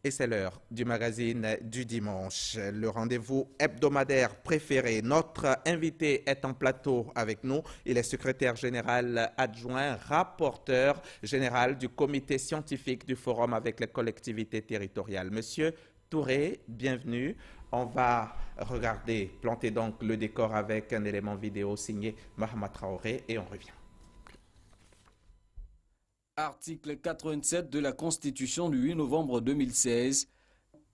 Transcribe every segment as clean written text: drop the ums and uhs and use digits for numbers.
Et c'est l'heure du magazine du dimanche, le rendez-vous hebdomadaire préféré. Notre invité est en plateau avec nous. Il est secrétaire général adjoint, rapporteur général du comité scientifique du Forum avec les collectivités territoriales. Monsieur Touré, bienvenue. On va regarder, planter donc le décor avec un élément vidéo signé Mahama Traoré et on revient. Article 87 de la Constitution du 8 novembre 2016,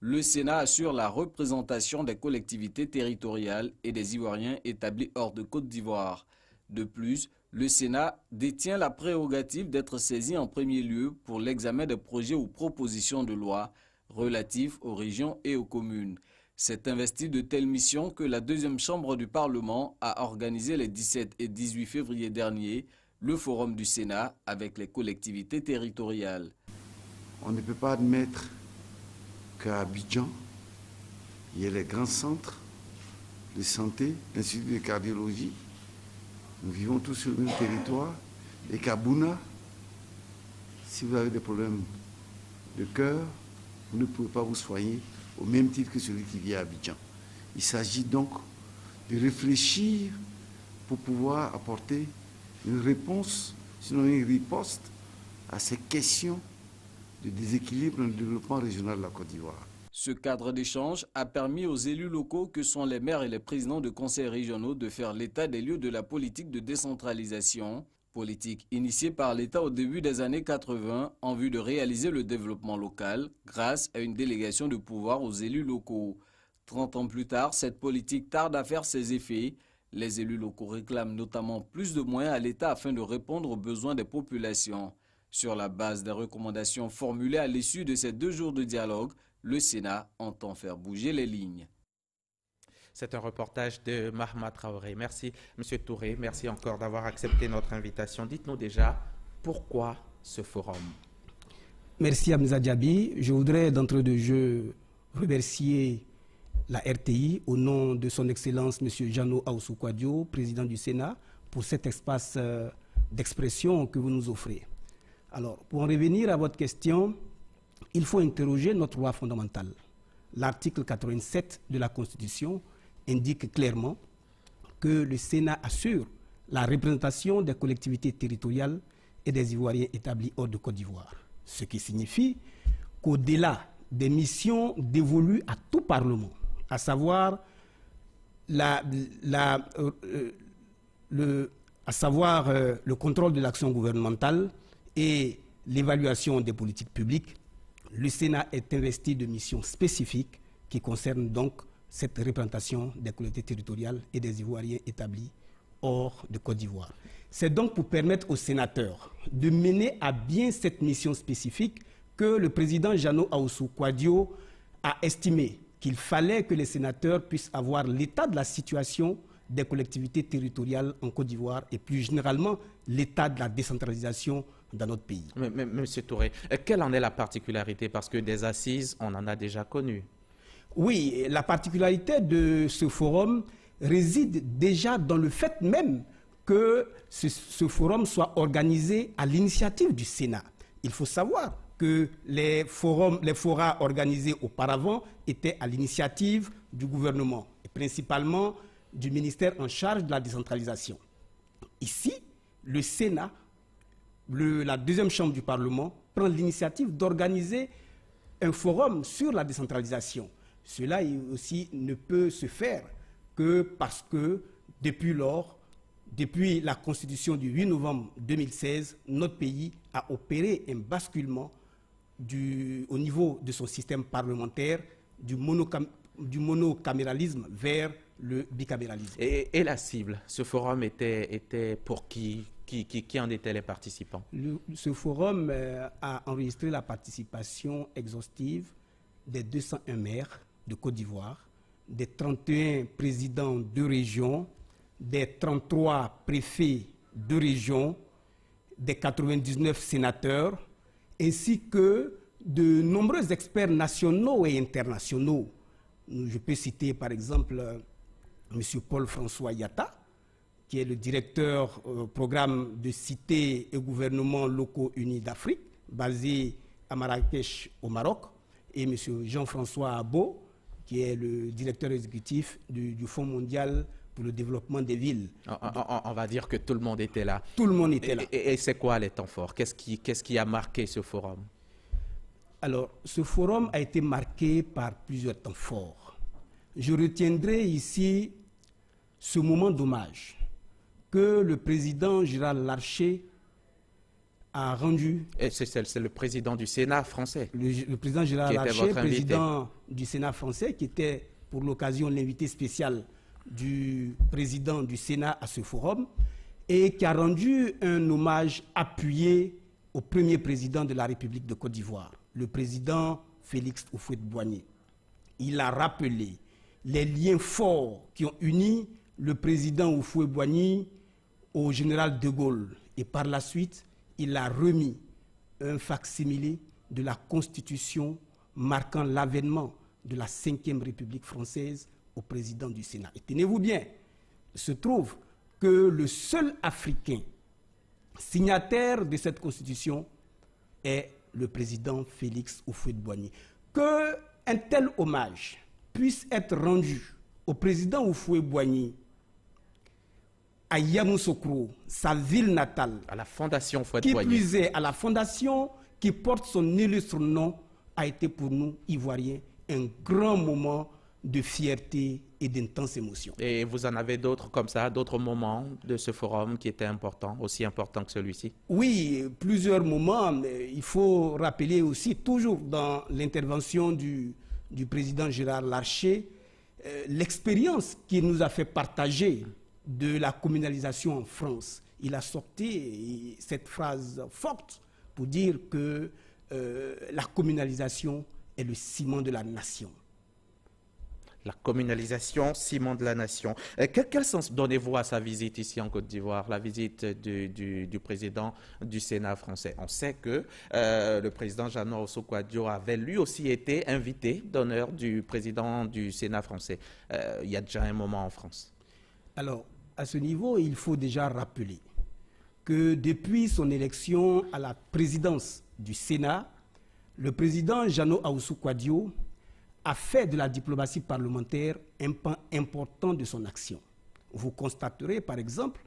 le Sénat assure la représentation des collectivités territoriales et des Ivoiriens établis hors de Côte d'Ivoire. De plus, le Sénat détient la prérogative d'être saisi en premier lieu pour l'examen des projets ou propositions de loi relatifs aux régions et aux communes. C'est investi de telles missions que la deuxième chambre du Parlement a organisé les 17 et 18 février dernier le forum du Sénat avec les collectivités territoriales. On ne peut pas admettre qu'à Abidjan, il y ait les grands centres de santé, l'Institut de cardiologie. Nous vivons tous sur le même territoire. Et qu'à Bouna, si vous avez des problèmes de cœur, vous ne pouvez pas vous soigner au même titre que celui qui vit à Abidjan. Il s'agit donc de réfléchir pour pouvoir apporter une réponse, sinon une riposte à ces questions de déséquilibre dans le développement régional de la Côte d'Ivoire. Ce cadre d'échange a permis aux élus locaux que sont les maires et les présidents de conseils régionaux de faire l'état des lieux de la politique de décentralisation, politique initiée par l'État au début des années 80 en vue de réaliser le développement local grâce à une délégation de pouvoir aux élus locaux. 30 ans plus tard, cette politique tarde à faire ses effets. Les élus locaux réclament notamment plus de moyens à l'État afin de répondre aux besoins des populations. Sur la base des recommandations formulées à l'issue de ces 2 jours de dialogue, le Sénat entend faire bouger les lignes. C'est un reportage de Mahama Traoré. Merci, M. Touré. Merci encore d'avoir accepté notre invitation. Dites-nous déjà, pourquoi ce forum? Merci Hamza Diaby. Je voudrais d'entrée de jeu remercier la RTI, au nom de son Excellence M. Jano Aoussou Kouadio, président du Sénat, pour cet espace d'expression que vous nous offrez. Alors, pour en revenir à votre question, il faut interroger notre loi fondamentale. L'article 87 de la Constitution indique clairement que le Sénat assure la représentation des collectivités territoriales et des Ivoiriens établis hors de Côte d'Ivoire. Ce qui signifie qu'au-delà des missions dévolues à tout Parlement, à savoir le contrôle de l'action gouvernementale et l'évaluation des politiques publiques, le Sénat est investi de missions spécifiques qui concernent donc cette représentation des collectivités territoriales et des Ivoiriens établis hors de Côte d'Ivoire. C'est donc pour permettre aux sénateurs de mener à bien cette mission spécifique que le président Jano Aoussou Kouadio a estimé qu'il fallait que les sénateurs puissent avoir l'état de la situation des collectivités territoriales en Côte d'Ivoire et plus généralement l'état de la décentralisation dans notre pays. Mais, Monsieur Touré, quelle en est la particularité? Parce que des assises, on en a déjà connu. Oui, la particularité de ce forum réside déjà dans le fait même que ce forum soit organisé à l'initiative du Sénat. Il faut savoir que les forats organisés auparavant étaient à l'initiative du gouvernement, et principalement du ministère en charge de la décentralisation. Ici, le Sénat, la deuxième chambre du Parlement, prend l'initiative d'organiser un forum sur la décentralisation. Cela aussi ne peut se faire que parce que depuis lors, depuis la Constitution du 8 novembre 2016, notre pays a opéré un basculement au niveau de son système parlementaire, du monocaméralisme vers le bicaméralisme. Et la cible, ce forum était pour qui en étaient les participants? Ce forum a enregistré la participation exhaustive des 201 maires de Côte d'Ivoire, des 31 présidents de région, des 33 préfets de région, des 99 sénateurs, ainsi que de nombreux experts nationaux et internationaux. Je peux citer par exemple M. Paul-François Yatta, qui est le directeur programme de cités et gouvernements locaux unis d'Afrique, basé à Marrakech au Maroc. et M. Jean-François Abo, qui est le directeur exécutif du Fonds mondial pour le développement des villes. On va dire que tout le monde était là. Tout le monde était là. Et c'est quoi les temps forts? Qu'est-ce qui a marqué ce forum? Alors, ce forum a été marqué par plusieurs temps forts. Je retiendrai ici ce moment d'hommage que le président Gérard Larcher a rendu. Et c'est le président du Sénat français. Le président Gérard Larcher, président du Sénat français, qui était pour l'occasion l'invité spécial du président du Sénat à ce forum, et qui a rendu un hommage appuyé au premier président de la République de Côte d'Ivoire, le président Félix Houphouët-Boigny. Il a rappelé les liens forts qui ont uni le président Houphouët-Boigny au général de Gaulle. Et par la suite, il a remis un facsimilé de la Constitution marquant l'avènement de la Ve République française au président du Sénat. Et tenez-vous bien, il se trouve que le seul Africain signataire de cette Constitution est le président Félix Houphouët-Boigny. Qu'un tel hommage puisse être rendu au président Houphouët-Boigny à Yamoussoukro, sa ville natale, à la Fondation qui Houphouët-Boigny, plus est à la fondation qui porte son illustre nom, a été pour nous, Ivoiriens, un grand moment de fierté et d'intense émotion. Et vous en avez d'autres comme ça, d'autres moments de ce forum qui étaient importants, aussi importants que celui-ci? Oui, plusieurs moments, mais il faut rappeler aussi, toujours dans l'intervention du président Gérard Larcher, l'expérience qu'il nous a fait partager de la communalisation en France. Il a sorti cette phrase forte pour dire que la communalisation est le ciment de la nation. La communalisation, ciment de la nation. Quel sens donnez-vous à sa visite ici en Côte d'Ivoire, la visite du président du Sénat français? On sait que le président Jeannot Ossou-Kouadio avait lui aussi été invité d'honneur du président du Sénat français. Il y a déjà un moment en France. Alors, à ce niveau, il faut déjà rappeler que depuis son élection à la présidence du Sénat, le président Jeannot Ossou-Kouadio a fait de la diplomatie parlementaire un pan important de son action. Vous constaterez par exemple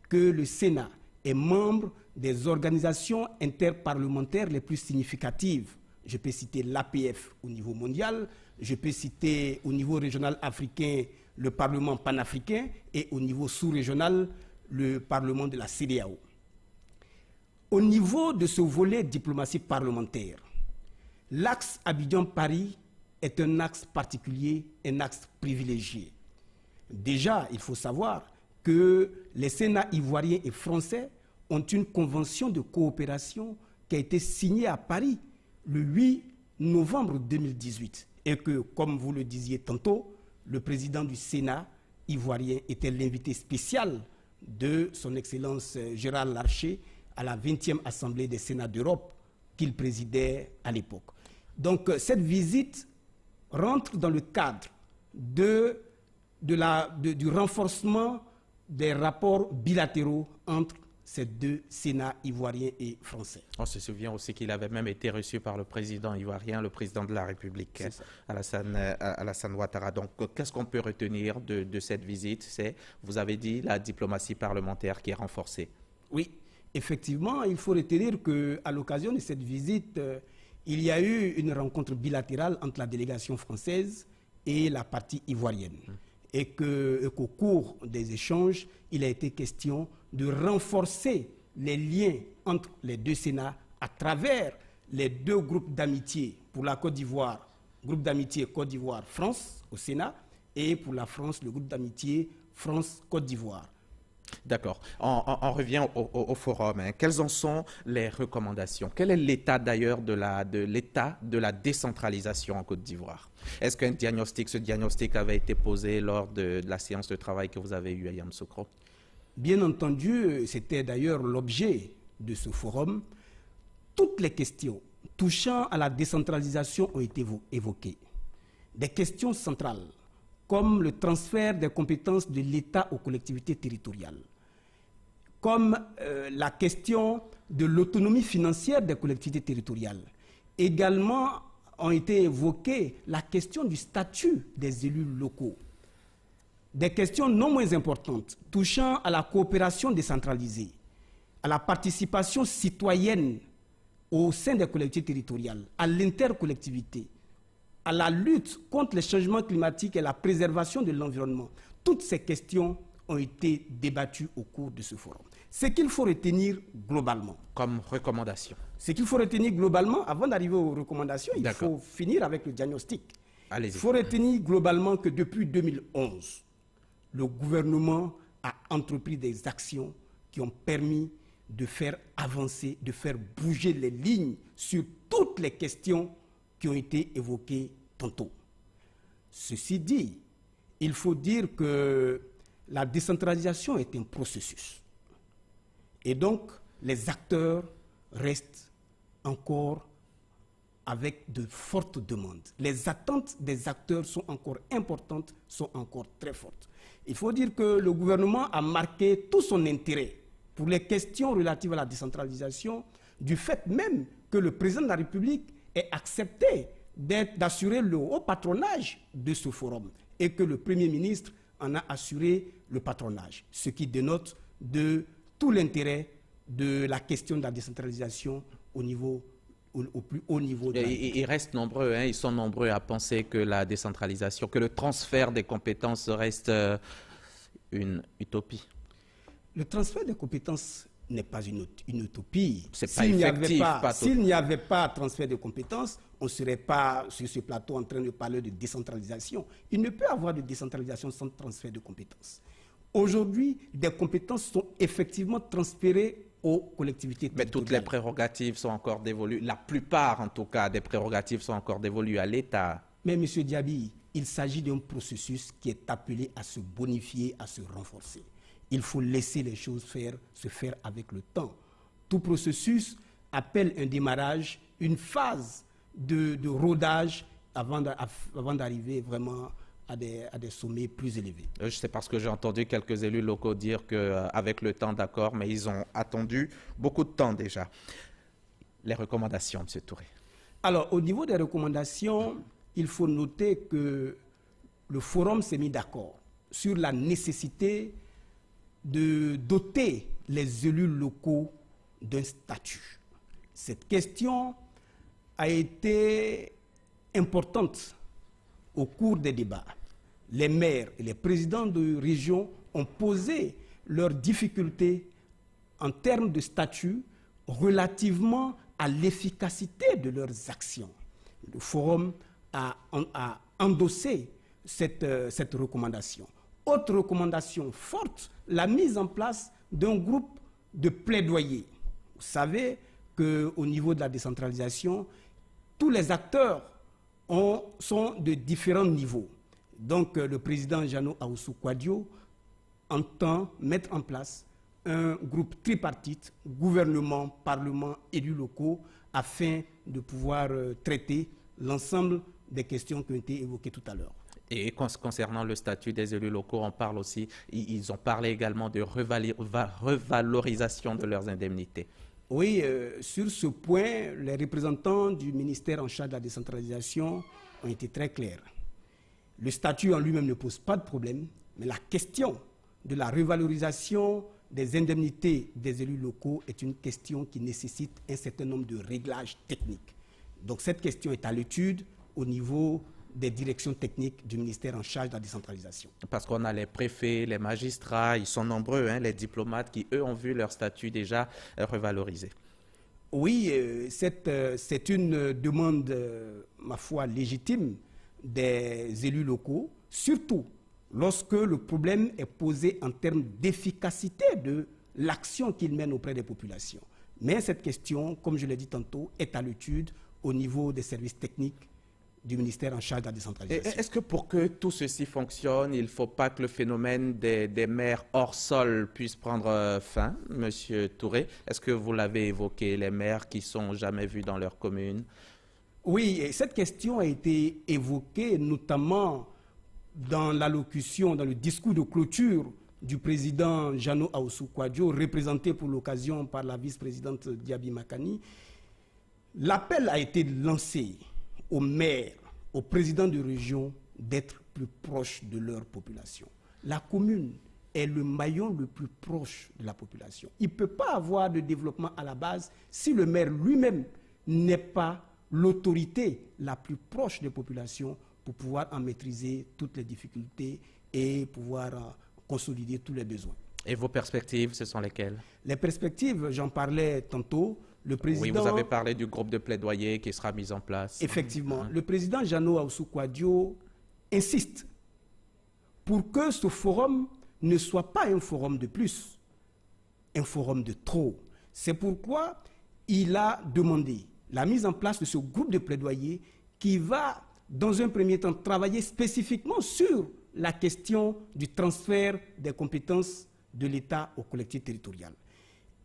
que le Sénat est membre des organisations interparlementaires les plus significatives. Je peux citer l'APF au niveau mondial, je peux citer au niveau régional africain le Parlement panafricain et au niveau sous-régional le Parlement de la CEDEAO. Au niveau de ce volet diplomatie parlementaire, l'axe Abidjan-Paris est un axe particulier, un axe privilégié. Déjà, il faut savoir que les Sénats ivoiriens et français ont une convention de coopération qui a été signée à Paris le 8 novembre 2018 et que, comme vous le disiez tantôt, le président du Sénat ivoirien était l'invité spécial de son Excellence Gérard Larcher à la 20e Assemblée des Sénats d'Europe qu'il présidait à l'époque. Donc cette visite rentre dans le cadre du renforcement des rapports bilatéraux entre ces deux Sénats ivoiriens et français. On se souvient aussi qu'il avait même été reçu par le président ivoirien, le président de la République, Alassane Ouattara. Donc, qu'est-ce qu'on peut retenir de cette visite? C'est, vous avez dit, la diplomatie parlementaire qui est renforcée. Oui, effectivement, il faut retenir qu'à l'occasion de cette visite, il y a eu une rencontre bilatérale entre la délégation française et la partie ivoirienne. Et qu'au cours des échanges, il a été question de renforcer les liens entre les deux Sénats à travers les deux groupes d'amitié pour la Côte d'Ivoire, groupe d'amitié Côte d'Ivoire-France au Sénat, et pour la France, le groupe d'amitié France-Côte d'Ivoire. D'accord. On revient au forum. Quelles en sont les recommandations? Quel est l'état d'ailleurs de la décentralisation en Côte d'Ivoire? Est-ce qu'un diagnostic, ce diagnostic avait été posé lors de la séance de travail que vous avez eue à Yamoussoukro? Bien entendu, c'était d'ailleurs l'objet de ce forum. Toutes les questions touchant à la décentralisation ont été évoquées. Des questions centrales, comme le transfert des compétences de l'État aux collectivités territoriales, comme la question de l'autonomie financière des collectivités territoriales. Également, ont été évoquées la question du statut des élus locaux. Des questions non moins importantes touchant à la coopération décentralisée, à la participation citoyenne au sein des collectivités territoriales, à l'intercollectivité, à la lutte contre les changements climatiques et la préservation de l'environnement. Toutes ces questions ont été débattues au cours de ce forum. Ce qu'il faut retenir globalement. Comme recommandation. Ce qu'il faut retenir globalement, avant d'arriver aux recommandations, il faut finir avec le diagnostic. Allez-y. Il faut retenir globalement que depuis 2011, le gouvernement a entrepris des actions qui ont permis de faire avancer, de faire bouger les lignes sur toutes les questions qui ont été évoquées tantôt. Ceci dit, il faut dire que la décentralisation est un processus. Et donc, les acteurs restent encore avec de fortes demandes. Les attentes des acteurs sont encore importantes, sont encore très fortes. Il faut dire que le gouvernement a marqué tout son intérêt pour les questions relatives à la décentralisation, du fait même que le président de la République ait accepté d'assurer le haut patronage de ce forum et que le Premier ministre en a assuré le patronage, ce qui dénote de tout l'intérêt de la question de la décentralisation au plus haut niveau. Ils restent nombreux, hein, ils sont nombreux à penser que la décentralisation, que le transfert des compétences reste une utopie. Le transfert des compétences n'est pas une utopie. S'il n'y avait pas transfert de compétences, on ne serait pas sur ce plateau en train de parler de décentralisation. Il ne peut y avoir de décentralisation sans transfert de compétences. Aujourd'hui, des compétences sont effectivement transférées aux collectivités territoriales. Mais toutes les prérogatives sont encore dévolues, la plupart en tout cas des prérogatives sont encore dévolues à l'État. Mais M. Diaby, il s'agit d'un processus qui est appelé à se bonifier, à se renforcer. Il faut laisser les choses se faire avec le temps. Tout processus appelle un démarrage, une phase de rodage avant d'arriver vraiment à des sommets plus élevés. C'est parce que j'ai entendu quelques élus locaux dire qu'avec le temps, d'accord, mais ils ont attendu beaucoup de temps déjà. Les recommandations, M. Touré. Alors, au niveau des recommandations, il faut noter que le forum s'est mis d'accord sur la nécessité de doter les élus locaux d'un statut. Cette question a été importante au cours des débats. Les maires et les présidents de région ont posé leurs difficultés en termes de statut relativement à l'efficacité de leurs actions. Le forum a endossé cette recommandation. Autre recommandation forte, la mise en place d'un groupe de plaidoyer. Vous savez qu'au niveau de la décentralisation, tous les acteurs sont de différents niveaux. Donc le président Jeannot Ahoussou Kouadio entend mettre en place un groupe tripartite, gouvernement, parlement, élus locaux, afin de pouvoir traiter l'ensemble des questions qui ont été évoquées tout à l'heure. Et concernant le statut des élus locaux, on parle aussi, ils ont parlé également de revalorisation de leurs indemnités. Oui, sur ce point, les représentants du ministère en charge de la décentralisation ont été très clairs. Le statut en lui-même ne pose pas de problème, mais la question de la revalorisation des indemnités des élus locaux est une question qui nécessite un certain nombre de réglages techniques. Donc cette question est à l'étude au niveau des directions techniques du ministère en charge de la décentralisation. Parce qu'on a les préfets, les magistrats, ils sont nombreux, hein, les diplomates qui, eux, ont vu leur statut déjà revalorisé. Oui, c'est une demande, ma foi, légitime des élus locaux, surtout lorsque le problème est posé en termes d'efficacité de l'action qu'ils mènent auprès des populations. Mais cette question, comme je l'ai dit tantôt, est à l'étude au niveau des services techniques du ministère en charge de la décentralisation. Est-ce que pour que tout ceci fonctionne, il ne faut pas que le phénomène des maires hors sol puisse prendre fin, M. Touré? Est-ce que vous l'avez évoqué, les maires qui ne sont jamais vus dans leur commune? Oui, et cette question a été évoquée notamment dans l'allocution, dans le discours de clôture du président Jeannot Ahoussou Kouadio, représenté pour l'occasion par la vice-présidente Diaby Makani. L'appel a été lancé aux maires, aux présidents de région d'être plus proches de leur population. La commune est le maillon le plus proche de la population. Il ne peut pas avoir de développement à la base si le maire lui-même n'est pas l'autorité la plus proche des populations pour pouvoir en maîtriser toutes les difficultés et pouvoir consolider tous les besoins. Et vos perspectives, ce sont lesquelles? Les perspectives, j'en parlais tantôt, le président... Oui, vous avez parlé du groupe de plaidoyer qui sera mis en place. Effectivement, le président Jeannot Ahoussou-Kouadio insiste pour que ce forum ne soit pas un forum de plus, un forum de trop. C'est pourquoi il a demandé la mise en place de ce groupe de plaidoyer qui va, dans un premier temps, travailler spécifiquement sur la question du transfert des compétences de l'État aux collectivités territoriales.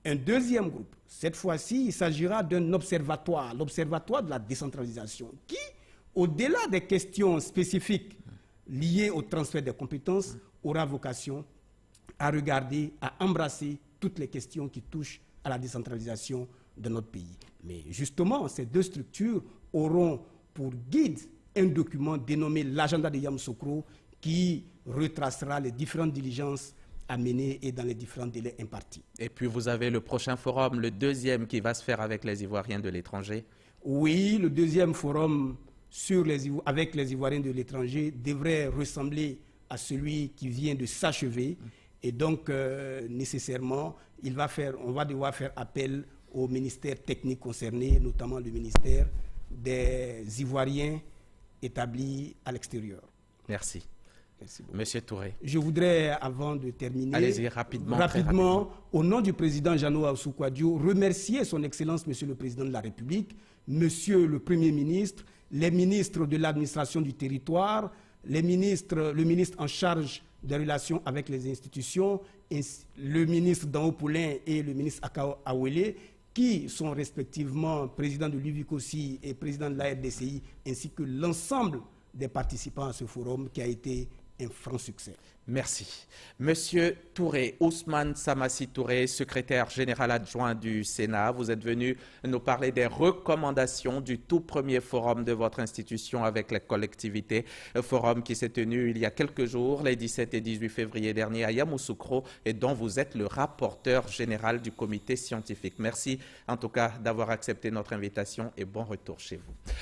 Un deuxième groupe, cette fois-ci, il s'agira d'un observatoire, l'observatoire de la décentralisation, qui, au-delà des questions spécifiques liées au transfert des compétences, aura vocation à regarder, à embrasser toutes les questions qui touchent à la décentralisation de notre pays. Mais justement, ces deux structures auront pour guide un document dénommé l'agenda de Yamoussoukro qui retracera les différentes diligences à mener et dans les différents délais impartis. Et puis vous avez le prochain forum, le deuxième qui va se faire avec les Ivoiriens de l'étranger. Oui, le deuxième forum avec les Ivoiriens de l'étranger devrait ressembler à celui qui vient de s'achever. Et donc, nécessairement, on va devoir faire appel aux ministères techniques concernés, notamment le ministère des Ivoiriens établis à l'extérieur. Merci. Merci beaucoup. Monsieur Touré. Je voudrais, avant de terminer, allez-y rapidement, au nom du président Jeannot Ahoussou-Kouadio, remercier son Excellence, Monsieur le Président de la République, Monsieur le Premier ministre, les ministres de l'administration du territoire, le ministre en charge des relations avec les institutions, le ministre Danho Poulin et le ministre Akao Awele, qui sont respectivement président de l'UVICOSI et président de la RDCI, ainsi que l'ensemble des participants à ce forum qui a été un franc succès. Merci. Monsieur Touré, Ousmane Samassi Touré, secrétaire général adjoint du Sénat, vous êtes venu nous parler des recommandations du tout premier forum de votre institution avec les collectivités. Un forum qui s'est tenu il y a quelques jours, les 17 et 18 février dernier à Yamoussoukro, et dont vous êtes le rapporteur général du comité scientifique. Merci en tout cas d'avoir accepté notre invitation et bon retour chez vous.